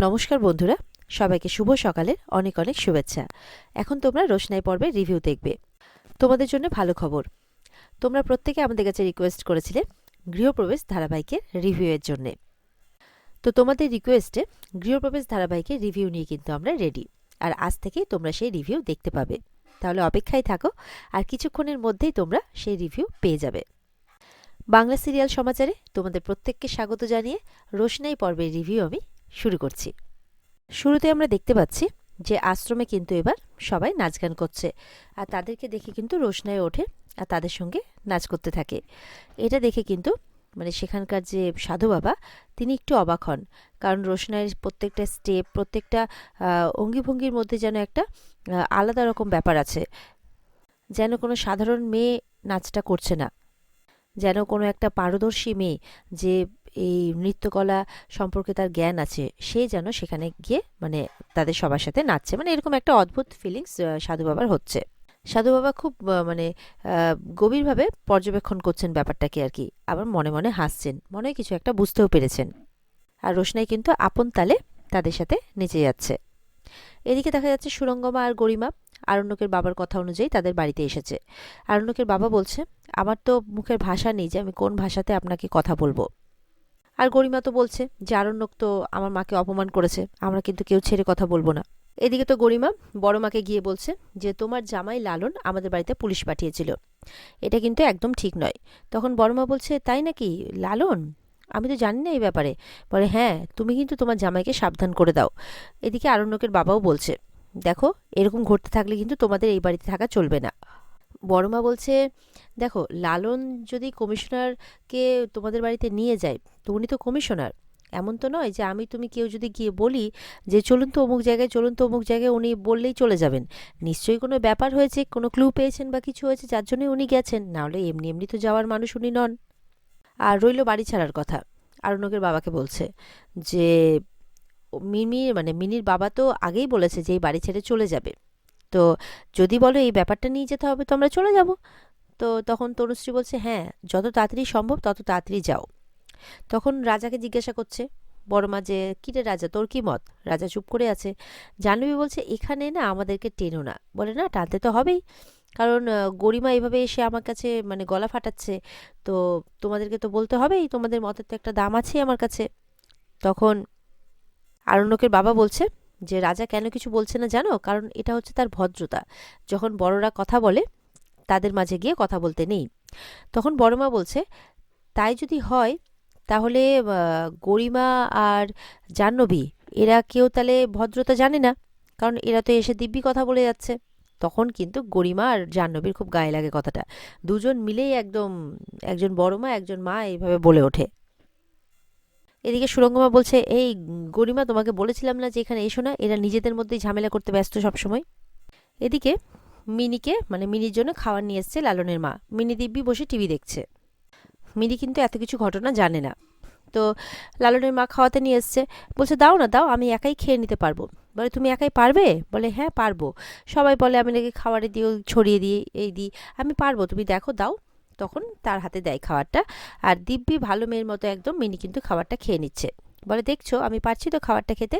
নমস্কার বন্ধুরা, সবাইকে শুভ সকালের অনেক অনেক শুভেচ্ছা। এখন তোমরা রোশনাই পর্বের রিভিউ দেখবে। তোমাদের জন্য ভালো খবর, তোমরা প্রত্যেকে আমাদের কাছে রিকোয়েস্ট করেছিলে গৃহপ্রবেশ ধারাবাহিকের রিভিউয়ের জন্যে। তো তোমাদের রিকোয়েস্টে গৃহপ্রবেশ ধারাবাহিকের রিভিউ নিয়ে কিন্তু আমরা রেডি, আর আজ থেকেই তোমরা সেই রিভিউ দেখতে পাবে। তাহলে অপেক্ষায় থাকো, আর কিছুক্ষণের মধ্যেই তোমরা সেই রিভিউ পেয়ে যাবে। বাংলা সিরিয়াল সমাচারে তোমাদের প্রত্যেককে স্বাগত জানিয়ে রোশনাই পর্বের রিভিউ আমি শুরু করছি। শুরুতে আমরা দেখতে পাচ্ছি যে আশ্রমে কিন্তু এবার সবাই নাচ গান করছে, আর তাদেরকে দেখে কিন্তু রোশনাই ওঠে আর তাদের সঙ্গে নাচ করতে থাকে। এটা দেখে কিন্তু সেখানকার যে সাধু বাবা তিনি একটু অবাক হন, কারণ রোশনাইয়ের প্রত্যেকটা স্টেপ, প্রত্যেকটা অঙ্গিভঙ্গির মধ্যে যেন একটা আলাদা রকম ব্যাপার আছে, যেন কোনো সাধারণ মেয়ে নাচটা করছে না, যেন কোনো একটা পারদর্শী মেয়ে যে এই নৃত্যকলা সম্পর্কে তার জ্ঞান আছে, সে যেন সেখানে গিয়ে তাদের সবার সাথে নাচছে। এরকম একটা অদ্ভুত ফিলিংস সাধু বাবার হচ্ছে। সাধু বাবা খুব গভীরভাবে পর্যবেক্ষণ করছেন ব্যাপারটাকে আর কি, আবার মনে মনে হাসছেন, মনে হয় কিছু একটা বুঝতেও পেরেছেন। আর রোশনাই কিন্তু আপন তালে তাদের সাথে নেচে যাচ্ছে। এদিকে দেখা যাচ্ছে সুরঙ্গমা আর গরিমা আরণ্যকের বাবার কথা অনুযায়ী তাদের বাড়িতে এসেছে। আরণ্যকের বাবা বলছে, আমার তো মুখের ভাষা নেই যে আমি কোন ভাষাতে আপনাকে কথা বলবো। আর গরিমা তো বলছে যে আরণ্যক তো আমার মাকে অপমান করেছে, আমরা কিন্তু কেউ ছেড়ে কথা বলবো না। এদিকে তো গরিমা বড় মাকে গিয়ে বলছে যে তোমার জামাই লালন আমাদের বাড়িতে পুলিশ পাঠিয়েছিল, এটা কিন্তু একদম ঠিক নয়। তখন বড় মা বলছে, তাই নাকি? লালন? আমি তো জানি না এই ব্যাপারে। বলে, হ্যাঁ, তুমি কিন্তু তোমার জামাইকে সাবধান করে দাও। এদিকে আরণ্যকের বাবাও বলছে, দেখো, এরকম ঘটতে থাকলে কিন্তু তোমাদের এই বাড়িতে থাকা চলবে না। বড় মা বলছে, দেখো, লালন যদি কমিশনারকে তোমাদের বাড়িতে নিয়ে যায়, তো উনি তো কমিশনার, এমন তো নয় যে আমি তুমি কেউ যদি গিয়ে বলি যে চলুন তো অমুক জায়গায়, চলুন তো অমুক জায়গায়, উনি বললেই চলে যাবেন। নিশ্চয়ই কোনো ব্যাপার হয়েছে, কোনো ক্লু পেয়েছেন বা কিছু হয়েছে যার জন্য উনি গেছেন, নাহলে এমনি এমনি তো যাওয়ার মানুষ উনি নন। আর রইল বাড়ি ছাড়ার কথা, আরণ্যকের বাবাকে বলছে যে মিনির বাবা তো আগেই বলেছে যে এই বাড়ি ছেড়ে চলে যাবে, তো যদি বলো এই ব্যাপারটা নিয়ে যেতে হবে তো আমরা চলে যাব। তো তখন তনুশ্রী বলছে, হ্যাঁ, যত তাড়াতাড়ি সম্ভব তত তাড়াতাড়ি যাও। তখন রাজাকে জিজ্ঞাসা করছে বড় মা যে, কিরে রাজা, তোর কি মত? রাজা চুপ করে আছে। জাহ্নবী বলছে, এখানে না আমাদেরকে টেনো না। বলে, না, টানতে তো হবেই, কারণ গরিমা এভাবে এসে আমার কাছে গলা ফাটাচ্ছে, তো তোমাদেরকে তো বলতে হবেই, তোমাদের মতের তো একটা দাম আছে আমার কাছে। তখন আরণ্যকের বাবা বলছে যে রাজা কেন কিছু বলছে না জানো, কারণ এটা হচ্ছে তার ভদ্রতা, যখন বড়রা কথা বলে তাদের মাঝে গিয়ে কথা বলতে নেই। তখন বড়মা বলছে, তাই যদি হয় তাহলে গরিমা আর জাহ্নবী এরা কেউ তাহলে ভদ্রতা জানে না, কারণ এরা তো এসে দিব্যি কথা বলে যাচ্ছে। তখন কিন্তু গরিমা আর জাহ্নবীর খুব গায়ে লাগে কথাটা, দুজন মিলেই একদম, একজন বড়মা একজন মা এইভাবে বলে ওঠে। এদিকে সুরঙ্গমা বলছে, এই গরিমা, তোমাকে বলেছিলাম না যে এখানে এসো না, এরা নিজেদের মধ্যেই ঝামেলা করতে ব্যস্ত সবসময়। এদিকে মিনিকে মিনির জন্য খাবার নিয়ে এসছে লালনের মা। মিনি দিব্যি বসে টিভি দেখছে। মিনি কিন্তু এত কিছু ঘটনা জানে না। তো লালনের মা খাওয়াতে নিয়ে এসছে, বলছে, দাও না, দাও, আমি একাই খেয়ে নিতে পারবো। বলে, তুমি একাই পারবে? বলে, হ্যাঁ, পারবো। সবাই বলে আমি নাকি খাবারে দিয়ে ছড়িয়ে দিই, এই দিই, আমি পারবো, তুমি দেখো, দাও। তখন তার হাতে দেয় খাবারটা, আর দিব্যি ভালো মেয়ের মতো একদম মিনি কিন্তু খাবারটা খেয়ে নিচ্ছে। বলে, দেখছো আমি পারছি তো খাবারটা খেতে।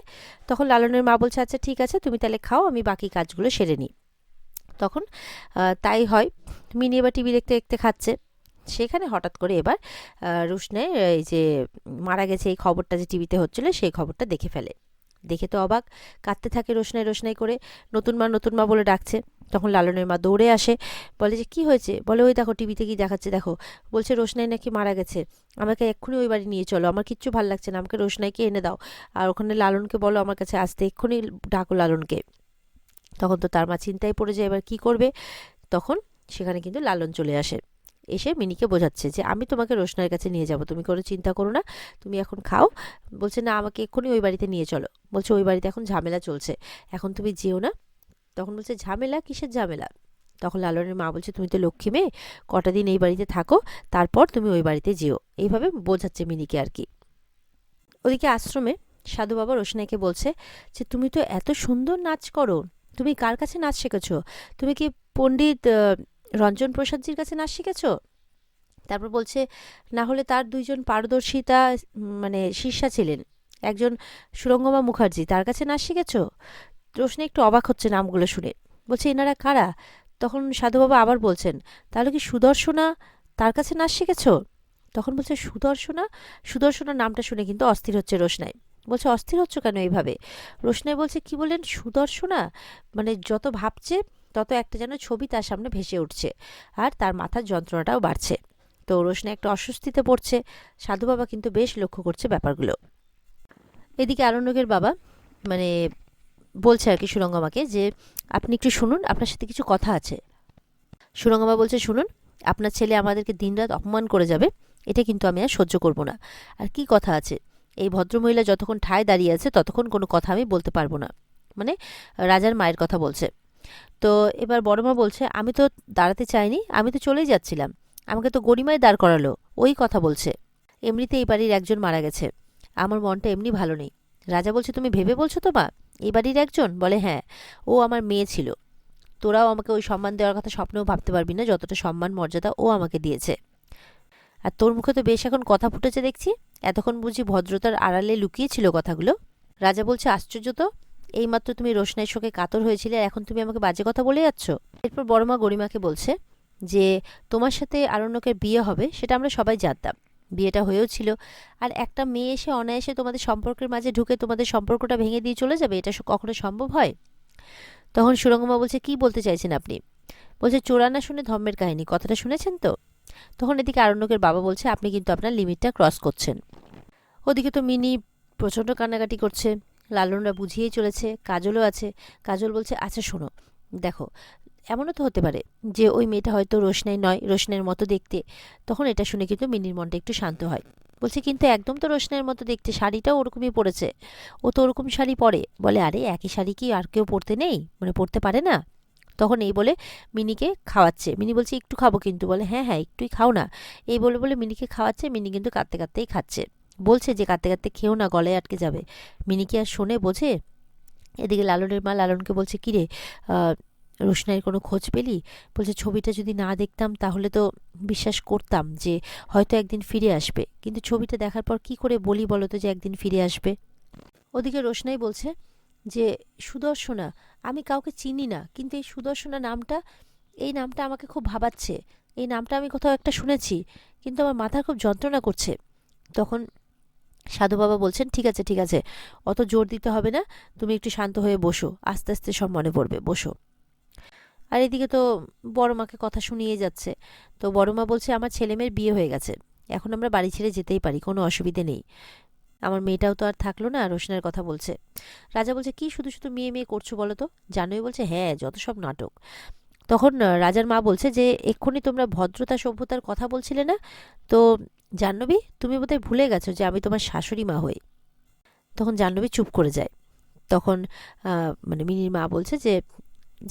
তখন লালনের মা বলছে, আচ্ছা ঠিক আছে, তুমি তাহলে খাও, আমি বাকি কাজগুলো সেরে নিই। তখন তাই হয়, মিনি এবার টিভি দেখতে দেখতে খাচ্ছে। সেখানে হঠাৎ করে এবার রোশনাই এই যে মারা গেছে এই খবরটা যে টিভিতে হচ্ছিল, সেই খবরটা দেখে ফেলে। দেখে তো অবাক, কাঁদতে থাকে রোশনাই রোশনাই করে, নতুন মা নতুন মা বলে ডাকছে। তখন লালনের মা দৌড়ে আসে, বলে যে, কি হয়েছে? বলে, ওই দেখো টিভিতে কি দেখাচ্ছে, দেখো, বলছে রোশনাই নাকি মারা গেছে, আমাকে এক্ষুনি ওই বাড়ি নিয়ে চলো, আমার কিচ্ছু ভাল লাগছে না, আমাকে রোশনাইকে এনে দাও, আর ওখানে লালনকে বলো আমার কাছে আসতে, এক্ষুনি ডাকো লালনকে। তখন তো তার মা চিন্তায় পড়ে যায়, এবার কি করবে। তখন সেখানে কিন্তু লালন চলে আসে, এসে মিনিকে বোঝাচ্ছে যে আমি তোমাকে রোশনাইয়ের কাছে নিয়ে যাব, তুমি কোনো চিন্তা করো না, তুমি এখন খাও। বলছে, না, আমাকে এক্ষুনি ওই বাড়িতে নিয়ে চলো। বলছে, ওই বাড়িতে এখন ঝামেলা চলছে, এখন তুমি যেও না। তখন বলছে, ঝামেলা? কিসের ঝামেলা? তখন লালনের মা বলছে, তুমি তো লক্ষ্মী মেয়ে, কটা দিন এই বাড়িতে থাকো, তারপর তুমি ওই বাড়িতে যেও, এইভাবে বোঝাচ্ছে মিনিকে আর কি। ওদিকে আশ্রমে সাধু বাবা রোশনাইকে বলছে যে, তুমি তো এত সুন্দর নাচ করো, তুমি কার কাছে নাচ শিখেছো? তুমি কি পণ্ডিত রঞ্জন প্রসাদজির কাছে নাচ শিখেছো? তারপর বলছে, না হলে তার দুইজন পারদর্শিতা শিষ্যা ছিলেন, একজন সুরঙ্গমা মুখার্জি, তার কাছে নাচ শিখেছো? রোশনি একটু অবাক হচ্ছে নামগুলো শুনে, বলছে এনারা কারা? তখন সাধু বাবা আবার বলছেন, তাহলে কি সুদর্শনা, তার কাছে নাচ শিখেছো? তখন বলছে সুদর্শনা। সুদর্শনা নামটা শুনে কিন্তু অস্থির হচ্ছে রোশনাই। বলছে অস্থির হচ্ছ কেন এইভাবে? রোশনাই বলছে কি বললেন সুদর্শনা? মানে যত ভাবছে তত একটা যেন ছবি তার সামনে ভেসে উঠছে, আর তার মাথার যন্ত্রণাটাও বাড়ছে। তো রোশনাই একটা অস্বস্তিতে পড়ছে। সাধু বাবা কিন্তু বেশ লক্ষ্য করছে ব্যাপারগুলো। এদিকে আরণ্যকের বাবা মানে বলছে আর কি সুরঙ্গমাকে যে আপনি একটু শুনুন, আপনার সাথে কিছু কথা আছে। সুরঙ্গমা বলছে শুনুন, আপনার ছেলে আমাদেরকে দিনরাত অপমান করে যাবে, এটা কিন্তু আমি আর সহ্য করব না। আর কি কথা আছে? এই ভদ্রমহিলা যতক্ষণ ঠায় দাঁড়িয়ে আছে ততক্ষণ কোনো কথা আমি বলতে পারবো না। মানে রাজার মায়ের কথা বলছে। তো এবার বড়মা বলছে আমি তো দাঁড়াতে চাইনি, আমি তো চলেই যাচ্ছিলাম, আমাকে তো গরিমাই দাঁড় করালো, ওই কথা বলছে। এমনিতে এই বাড়ির একজন মারা গেছে, আমার মনটা এমনি ভালো নেই। রাজা বলছে তুমি ভেবে বলছো তো মা? এই বাড়ির একজন? বলে হ্যাঁ, ও আমার মেয়ে ছিল। তোরাও আমাকে ওই সম্মান দেওয়ার কথা স্বপ্নেও ভাবতে পারবি না যতটা সম্মান মর্যাদা ও আমাকে দিয়েছে। আর তোর মুখে তো বেশ এখন কথা ফুটেছে দেখছি, এতক্ষণ বুঝি ভদ্রতার আড়ালে লুকিয়েছিল কথাগুলো? রাজা বলছে আশ্চর্য তো, এইমাত্র তুমি রোশনাইয়ের শোকে কাতর হয়েছিলে, আর এখন তুমি আমাকে বাজে কথা বলে যাচ্ছ। এরপর বড়মা গরিমাকে বলছে যে তোমার সাথে আরণ্যকের বিয়ে হবে সেটা আমরা সবাই জানতাম, বিয়েটা হয়েও ছিল, আর একটা মেয়ে এসে অনায়াসে তোমাদের সম্পর্কের মাঝে ঢুকে তোমাদের সম্পর্কটা ভেঙে দিয়ে চলে যাবে, এটা কখনো সম্ভব হয়? তখন সুরঙ্গমা বলছে কি বলতে চাইছেন আপনি? বলছে চোরানা শুনে ধর্মের কাহিনী, কথাটা শুনেছেন তো? তখন এদিকে আরণ্যকের বাবা বলছে আপনি কিন্তু আপনার লিমিটটা ক্রস করছেন। ওদিকে তো মিনি প্রচণ্ড কান্নাকাটি করছে, লালনরা বুঝিয়েই চলেছে, কাজলও আছে। কাজল বলছে আচ্ছা শোনো, দেখো এমনও তো হতে পারে যে ওই মেয়েটা হয়তো রোশনাই নয়, রোশনাইয়ের মতো দেখতে। তখন এটা শুনে কিন্তু মিনির মনটা একটু শান্ত হয়। বলছে কিন্তু একদম তো রোশনাইয়ের মতো দেখতে, শাড়িটাও ওরকমই পরেছে, ও তো ওরকম শাড়ি পরে। বলে আরে একই শাড়ি কি আর কেউ পরতে নেই, মানে পরতে পারে না? তখন এই বলে মিনিকে খাওয়াচ্ছে। মিনি বলছে একটু খাবো কিন্তু। বলে হ্যাঁ হ্যাঁ একটুই খাও না। এই বলে বলে মিনিকে খাওয়াচ্ছে। মিনি কিন্তু কাঁদতে কাঁদতেই খাচ্ছে। বলছে যে কাঁদতে কাঁদতে খেও না, গলায় আটকে যাবে। মিনি কি আর শোনে, বোঝে? এদিকে লালনের মা লালনকে বলছে কিরে, রোশনাইয়ের কোনো খোঁজ পেলি? বলছে ছবিটা যদি না দেখতাম তাহলে তো বিশ্বাস করতাম যে হয়তো একদিন ফিরে আসবে, কিন্তু ছবিটা দেখার পর কি করে বলি বলো তো যে একদিন ফিরে আসবে? ওদিকে রোশনাই বলছে যে সুদর্শনা, আমি কাউকে চিনি না, কিন্তু এই সুদর্শনা নামটা, এই নামটা আমাকে খুব ভাবাচ্ছে। এই নামটা আমি কোথাও একটা শুনেছি, কিন্তু আমার মাথার খুব যন্ত্রণা করছে। তখন সাধু বাবা বলছেন ঠিক আছে ঠিক আছে, অত জোর দিতে হবে না, তুমি একটু শান্ত হয়ে বসো, আস্তে আস্তে সব মনে পড়বে, বসো। আর এদিকে তো বড় মাকে কথা শুনিয়ে যাচ্ছে। তো বড় মা বলছে আমার ছেলে মেয়ের বিয়ে হয়ে গেছে, এখন আমরা বাড়ি ছেড়ে যেতেই পারি, কোনো অসুবিধে নেই। আমার মেয়েটাও তো আর থাকলো না, রোশনের কথা বলছে। রাজা বলছে কি শুধু শুধু মেয়ে মেয়ে করছো বলো তো? জানোই বলছে হ্যাঁ, যত সব নাটক। তখন রাজার মা বলছে যে এক্ষুনি তোমরা ভদ্রতা সভ্যতার কথা বলছিলে না তো? জাহ্নবী তুমি বোধহয় ভুলে গেছো যে আমি তোমার শাশুড়ি মা হই। তখন জাহ্নবী চুপ করে যায়। তখন মানে মিনির মা বলছে যে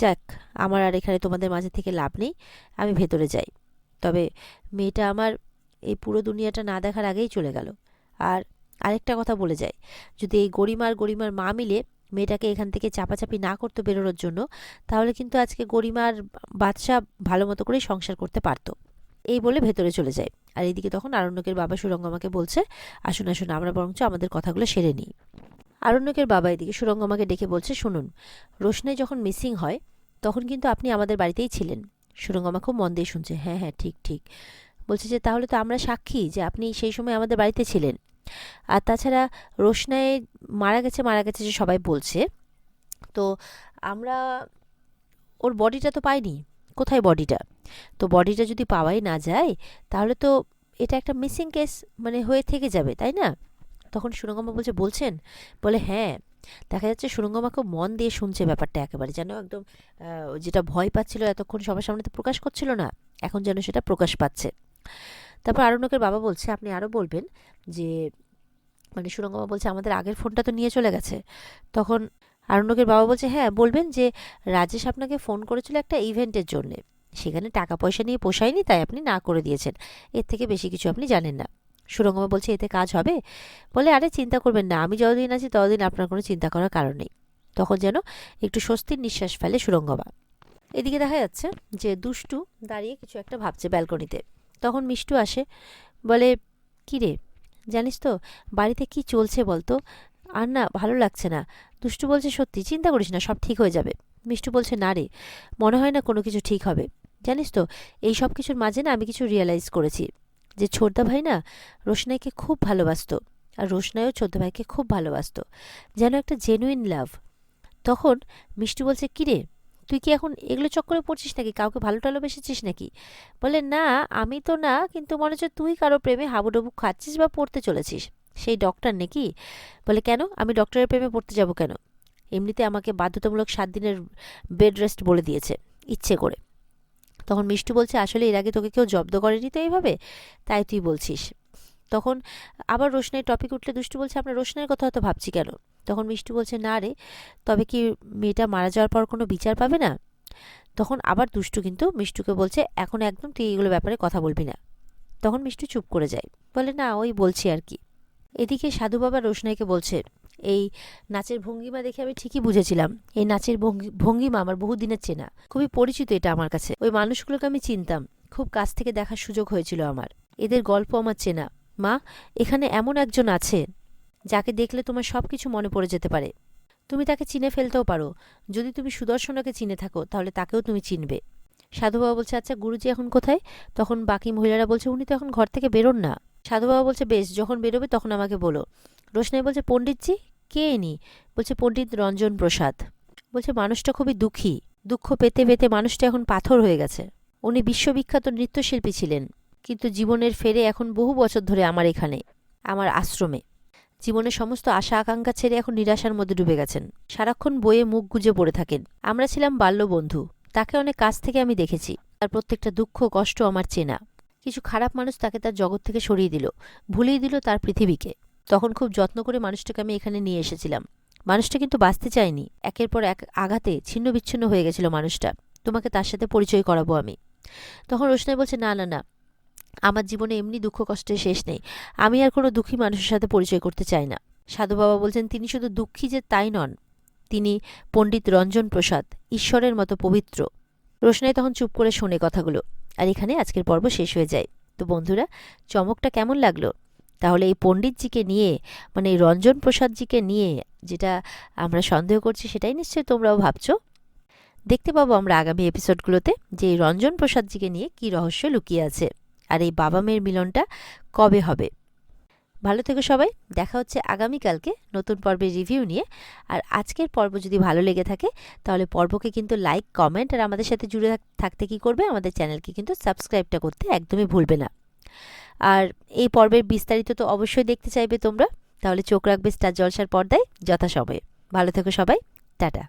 যাক, আমার আর এখানে তোমাদের মাঝে থেকে লাভ নেই, আমি ভেতরে যাই। তবে মেয়েটা আমার এই পুরো দুনিয়াটা না দেখার আগেই চলে গেল। আর আরেকটা কথা বলে যায়, যদি এই গরিমা আর গরিমার মা মিলে মেয়েটাকে এখান থেকে চাপাচাপি না করতো বেরোনোর জন্য, তাহলে কিন্তু আজকে গরিমার বাদশা ভালো মতো করেই সংসার করতে পারতো। এই বলে ভেতরে চলে যায়। আর এইদিকে তখন আরণ্যকের বাবা সুরঙ্গমাকে বলছে আসুন আসুন, আমরা বরঞ্চ আমাদের কথাগুলো সেরে নিই। আরণ্যকের বাবা এদিকে সুরঙ্গমাকে ডেকে বলছে শুনুন, রোশনাই যখন মিসিং হয় তখন কিন্তু আপনি আমাদের বাড়িতেই ছিলেন। সুরঙ্গমা খুব মন দিয়ে শুনছে, হ্যাঁ হ্যাঁ ঠিক ঠিক। বলছে যে তাহলে তো আমরা সাক্ষী যে আপনি সেই সময় আমাদের বাড়িতে ছিলেন। আর তাছাড়া রোশনাই মারা গেছে মারা গেছে যে সবাই বলছে, তো আমরা ওর বডিটা তো পাইনি, কোথায় বডিটা? তো বডিটা যদি পাওয়াই না যায় তাহলে তো এটা একটা মিসিং কেস মানে হয়ে থেকে যাবে, তাই না? তখন সুরঙ্গমা বলছে বলছেন? বলে হ্যাঁ। দেখা যাচ্ছে সুরঙ্গমা খুব মন দিয়ে শুনছে ব্যাপারটা, একেবারে যেন একদম যেটা ভয় পাচ্ছিল এতক্ষণ সবার সামনে তো প্রকাশ করছিল না, এখন যেন সেটা প্রকাশ পাচ্ছে। তারপর আরণ্যকের বাবা বলছে আপনি আরও বলবেন যে, মানে সুরঙ্গমা বলছে আমাদের আগের ফোনটা তো নিয়ে চলে গেছে। তখন আরণ্যকের বাবা বলছে হ্যাঁ বলবেন যে রাজেশ আপনাকে ফোন করেছিল একটা ইভেন্টের জন্যে, সেখানে টাকা পয়সা নিয়ে পোষায়নি তাই আপনি না করে দিয়েছেন, এর থেকে বেশি কিছু আপনি জানেন না। সুরঙ্গমা বলছে এতে কাজ হবে? বলে আরে চিন্তা করবেন না, আমি যতদিন আছি ততদিন আপনার কোনো চিন্তা করার কারণ নেই। তখন যেন একটু স্বস্তির নিঃশ্বাস ফেলে সুরঙ্গমা। এদিকে দেখা যাচ্ছে যে দুষ্টু দাঁড়িয়ে কিছু একটা ভাবছে ব্যালকনিতে। তখন মিষ্টু আসে, বলে কি রে, জানিস তো বাড়িতে কি চলছে বলতো, আর না ভালো লাগছে না। দুষ্টু বলছে, সত্যি চিন্তা করিস না, সব ঠিক হয়ে যাবে। মিষ্টু বলছে, না রে, মনে হয় না কোনো কিছু ঠিক হবে। জানিস তো এই সব কিছুর মাঝে না আমি কিছু রিয়েলাইজ করেছি, যে ছোটদা ভাই না রোশনাইকে খুব ভালোবাসতো, আর রোশনাইও ছোটদা ভাইকে খুব ভালোবাসতো, যেন একটা জেনুইন লাভ। তখন মিষ্টি বলছে, কিরে তুই কি এখন এগুলো চক্করে পড়ছিস নাকি, কাউকে ভালো টালোবেসেছিস নাকি? বলে, না আমি তো না, কিন্তু মনে হচ্ছে তুই কারো প্রেমে হাবুডুবু খাচ্ছিস বা পড়তে চলেছিস। সেই ডক্টর নাকি? বলে, কেন আমি ডক্টরের প্রেমে পড়তে যাব কেন? এমনিতে আমাকে বাধ্যতামূলক 7 দিনের বেড রেস্ট বলে দিয়েছে, ইচ্ছে করে। তখন মিষ্টি বলছে, আসলে এর আগে তোকে কেউ জব্দ করেনি তো এইভাবে, তাই তুই বলছিস। তখন আবার রোশনাইয়ের টপিক উঠলে দুষ্টু বলছে, আমরা রোশনাইয়ের কথা হয়তো ভাবছি কেন? তখন মিষ্টি বলছে, না রে, তবে কি মেয়েটা মারা যাওয়ার পর কোনো বিচার পাবে না? তখন আবার দুষ্টু কিন্তু মিষ্টুকে বলছে, এখন একদম তুই এগুলো ব্যাপারে কথা বলবি না। তখন মিষ্টু চুপ করে যায়, বলে, না ওই বলছি আর কি। এদিকে সাধু বাবা রোশনাইকে বলছে, এই নাচের ভঙ্গিমা দেখে আমি ঠিকই বুঝেছিলাম, এই নাচের ভঙ্গিমা আমার বহুদিনের চেনা, খুবই পরিচিত এটা আমার কাছে। ওই মানুষগুলোকে আমি চিনতাম, খুব কাছ থেকে দেখার সুযোগ হয়েছিল আমার, এদের গল্প আমার চেনা। মা, এখানে এমন একজন আছে যাকে দেখলে তোমার সব কিছু মনে পড়ে যেতে পারে। তুমি তাকে চিনে ফেলতেও পারো। যদি তুমি সুদর্শনাকে চিনে থাকো তাহলে তাকেও তুমি চিনবে। সাধু বাবা বলছে, আচ্ছা গুরুজি এখন কোথায়? তখন বাকি মহিলারা বলছে, উনি তো এখন ঘর থেকে বেরোন না। সাধু বাবা বলছে, বেশ, যখন বেরোবে তখন আমাকে বলো। রোশনাই বলছে, পণ্ডিতজি কে ইনি? বলছে, পণ্ডিত রঞ্জন প্রসাদ। বলছে, মানুষটা খুবই দুঃখী, দুঃখ পেতে পেতে মানুষটা এখন পাথর হয়ে গেছে। উনি বিশ্ববিখ্যাত নৃত্যশিল্পী ছিলেন, কিন্তু জীবনের ফেরে এখন বহু বছর ধরে আমার এখানে, আমার আশ্রমে। জীবনের সমস্ত আশা আকাঙ্ক্ষা ছেড়ে এখন নিরাশার মধ্যে ডুবে গেছেন, সারাক্ষণ বইয়ে মুখ গুজে পড়ে থাকেন। আমরা ছিলাম বাল্যবন্ধু, তাকে অনেক কাছ থেকে আমি দেখেছি, তার প্রত্যেকটা দুঃখ কষ্ট আমার চেনা। কিছু খারাপ মানুষ তাকে তার জগৎ থেকে সরিয়ে দিল, ভুলিয়ে দিল তার পৃথিবীকে। তখন খুব যত্ন করে মানুষটাকে আমি এখানে নিয়ে এসেছিলাম। মানুষটা কিন্তু বাঁচতে চায়নি, একের পর এক আঘাতে ছিন্ন বিচ্ছিন্ন হয়ে গেছিল মানুষটা। তোমাকে তার সাথে পরিচয় করাবো আমি। তখন রোশনাই বলছে, না না না, আমার জীবনে এমনি দুঃখ কষ্টের শেষ নেই, আমি আর কোনো দুঃখী মানুষের সাথে পরিচয় করতে চাই না। সাধু বাবা বলছেন, তিনি শুধু দুঃখী যে তাই নন, তিনি পণ্ডিত রঞ্জন প্রসাদ, ঈশ্বরের মতো পবিত্র। রোশনাই তখন চুপ করে শোনে কথাগুলো। আর এখানে আজকের পর্ব শেষ হয়ে যায়। তো বন্ধুরা, চমকটা কেমন লাগলো? তাহলে এই পণ্ডিতজিকে নিয়ে, মানে এই রঞ্জন প্রসাদজিকে নিয়ে যেটা আমরা সন্দেহ করছি, সেটাই নিশ্চয়ই তোমরাও ভাবছো। দেখতে পাবো আমরা আগামী এপিসোডগুলোতে যে এই রঞ্জন প্রসাদজিকে নিয়ে কী রহস্য লুকিয়ে আছে, আর এই বাবা মেয়ের মিলনটা কবে হবে। ভালো থেকো সবাই, দেখা হচ্ছে আগামীকালকে নতুন পর্বের রিভিউ নিয়ে। আর আজকের পর্ব যদি ভালো লেগে থাকে তাহলে পর্বকে কিন্তু লাইক, কমেন্ট আর আমাদের সাথে জুড়ে থাকতে কী করবে, আমাদের চ্যানেলকে কিন্তু সাবস্ক্রাইবটা করতে একদমই ভুলবে না। আর এই পর্বের বিস্তারিত তো অবশ্যই দেখতে চাইবে তোমরা, তাহলে চোখ রাখবে স্টার জলসার পর্দায় যথাসময়ে। ভালো থেকো সবাই, টাটা।